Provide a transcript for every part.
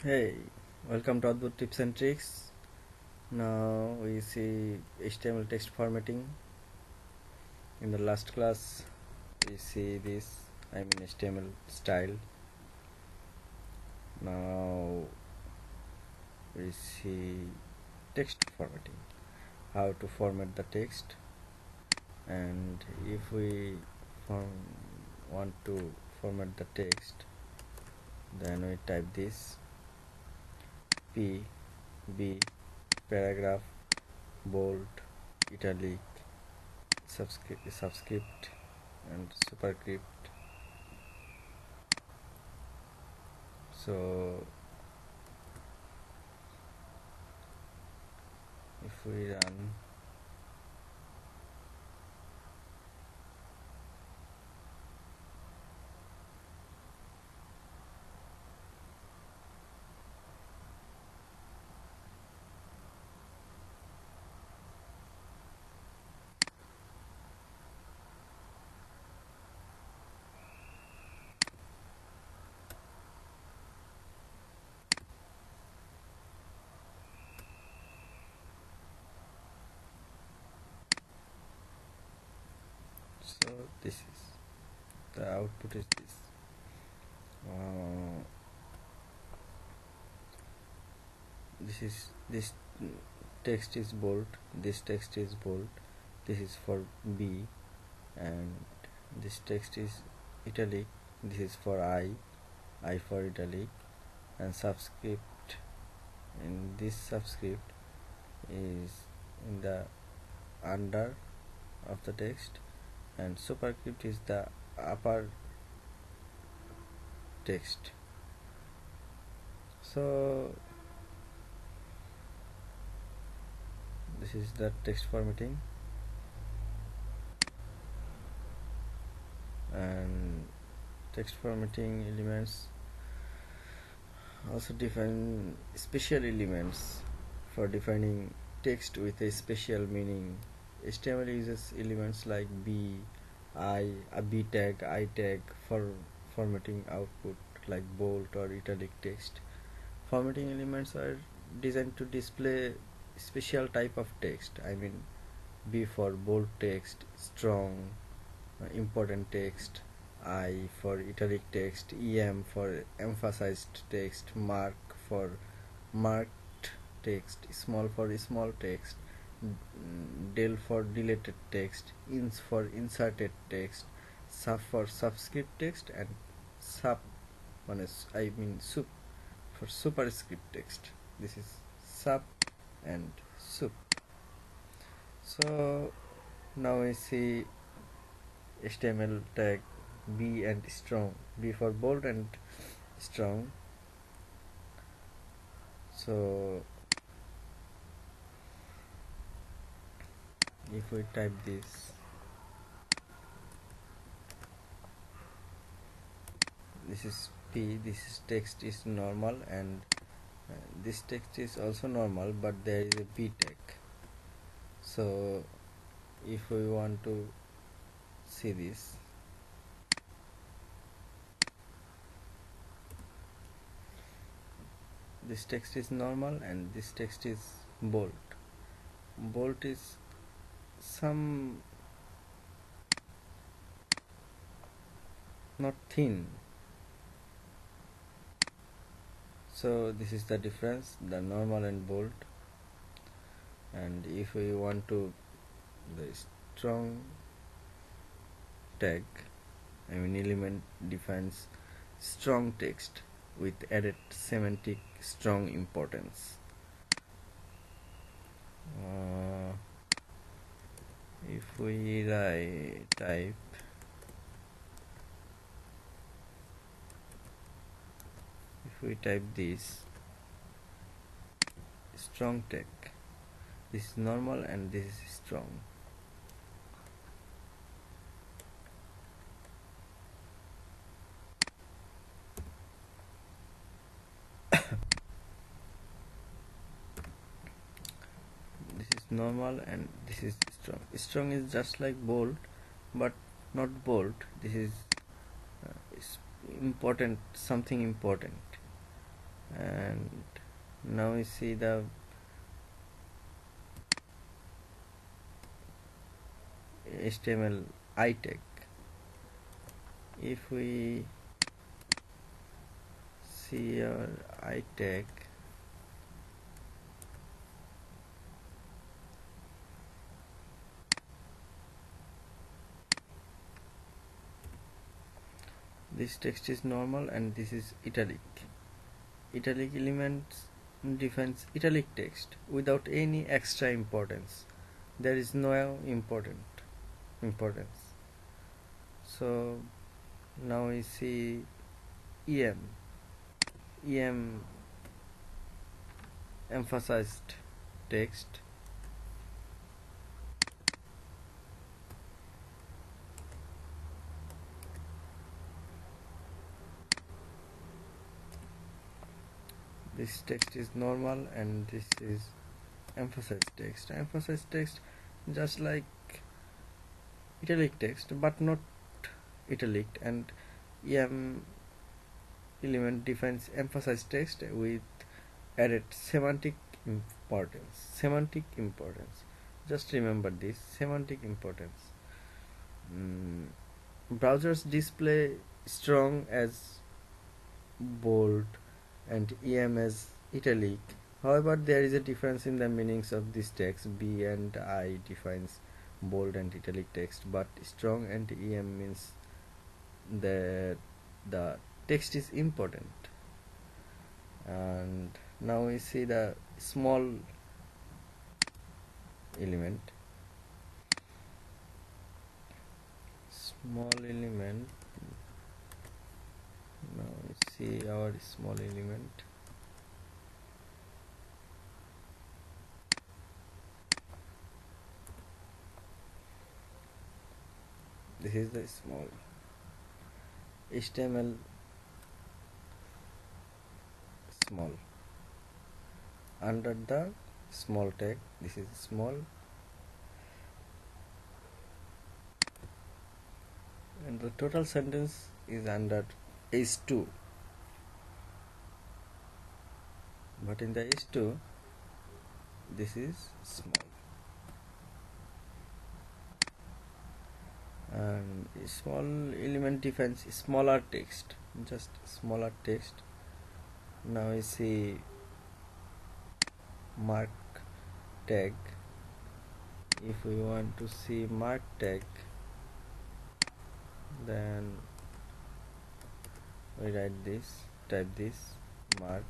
Hey, welcome to ADVUUT tips and tricks. Now we see HTML text formatting. In the last class, we see this. HTML style. Now we see text formatting. How to format the text, and if we want to format the text, then we type this P B paragraph bold italic subscript and superscript. So if we run, so this is the output is this. This text is bold, this text is bold, this is for B, and this text is italic, this is for I for italic, and subscript, and this subscript is in the under of the text, and superscript is the upper text. So this is the text formatting, and text formatting elements also define special elements for defining text with a special meaning. HTML uses elements like B, I, a B tag, I tag for formatting output like bold or italic text. Formatting elements are designed to display special type of text. B for bold text, strong, important text, I for italic text, EM for emphasized text, mark for marked text, small for small text, del for deleted text, ins for inserted text, sub for subscript text, and sub sup for superscript text. This is sub and sup. So now we see HTML tag B and strong. B for bold and strong. So if we type this is P, this text is normal, and this text is also normal, but there is a B tag. So if we want to see this, this text is normal and this text is bold. Bold is some not thin. So this is the difference, the normal and bold. And if we want to the strong tag, element defines strong text with added semantic strong importance. If we type this strong tag, this is normal and this is strong. This is normal and this is strong. Strong is just like bold, but not bold. This is important, something important. And now we see the HTML I tag. If we see our I tag, this text is normal and this is italic. Italic elements defines italic text without any extra importance. There is no importance. So now we see em emphasized text. This text is normal and this is emphasized text. Emphasized text just like italic text but not italic, and em element defines emphasized text with added semantic importance. Just remember this semantic importance. Browsers display strong as bold and em as italic. However, there is a difference in the meanings of this text. B and I defines bold and italic text, but strong and em means that the text is important. And now we see the small element. Now we see our small element. This is the small HTML small. Under the small tag, this is small, and the total sentence is under h2, but in the h2 this is small, and small element defines smaller text, just smaller text. Now we see mark tag. If we want to see mark tag, then we type this marked.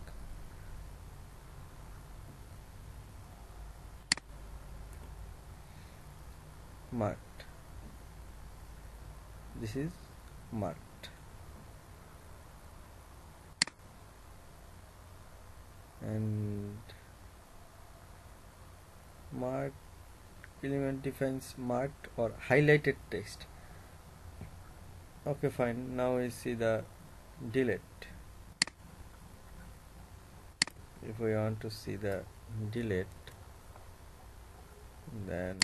This is marked, and marked element defines marked or highlighted text. Okay, fine. Now we see the delete. If we want to see the delete, then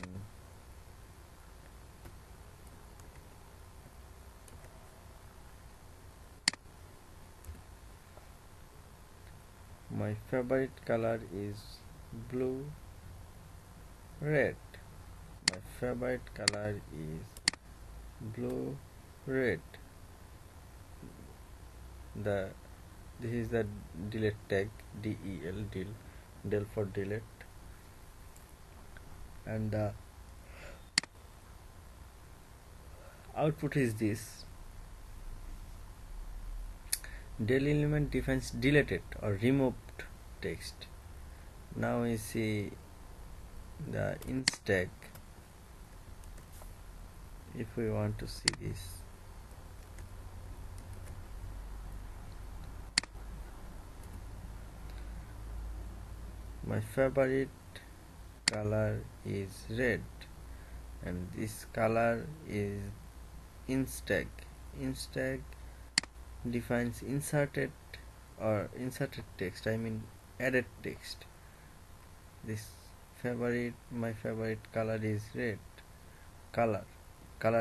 my favorite color is blue red. My favorite color is blue red. This is the delete tag, del for delete, and the output is this. Del element defines deleted or removed text. Now we see the int tag. If we want to see this, my favorite color is red, and this color is int tag. Int tag defines inserted text, I mean added text. My favorite color is red. Color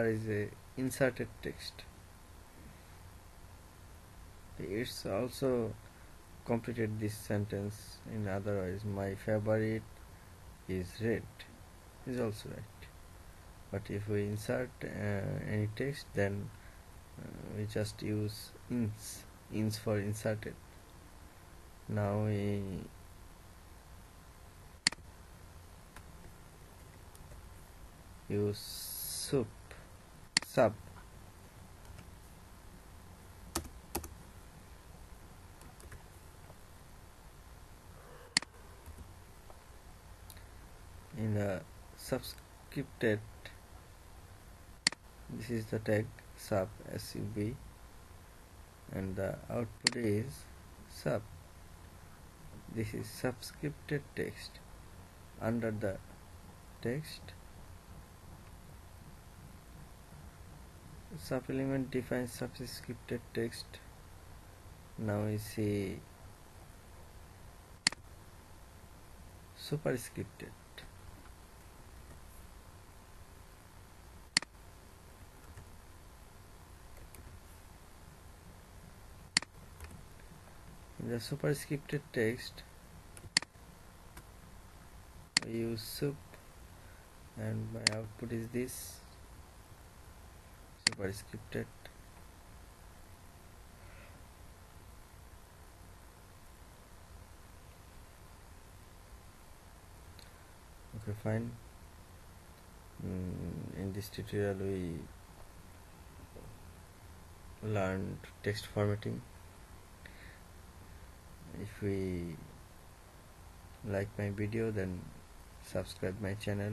is a inserted text. It's also completed this sentence in otherwise. My favorite is red is also right. But if we insert any text, then we just use ins for inserted. Now we use sub. In the subscripted, this is the tag sub, sub, and the output is sub. This is subscripted text. Under the text, sub element defines subscripted text. Now we see superscripted. In the superscripted text, we use sup, and my output is this superscripted. Okay, fine. In this tutorial we learned text formatting. If we like my video, then subscribe my channel.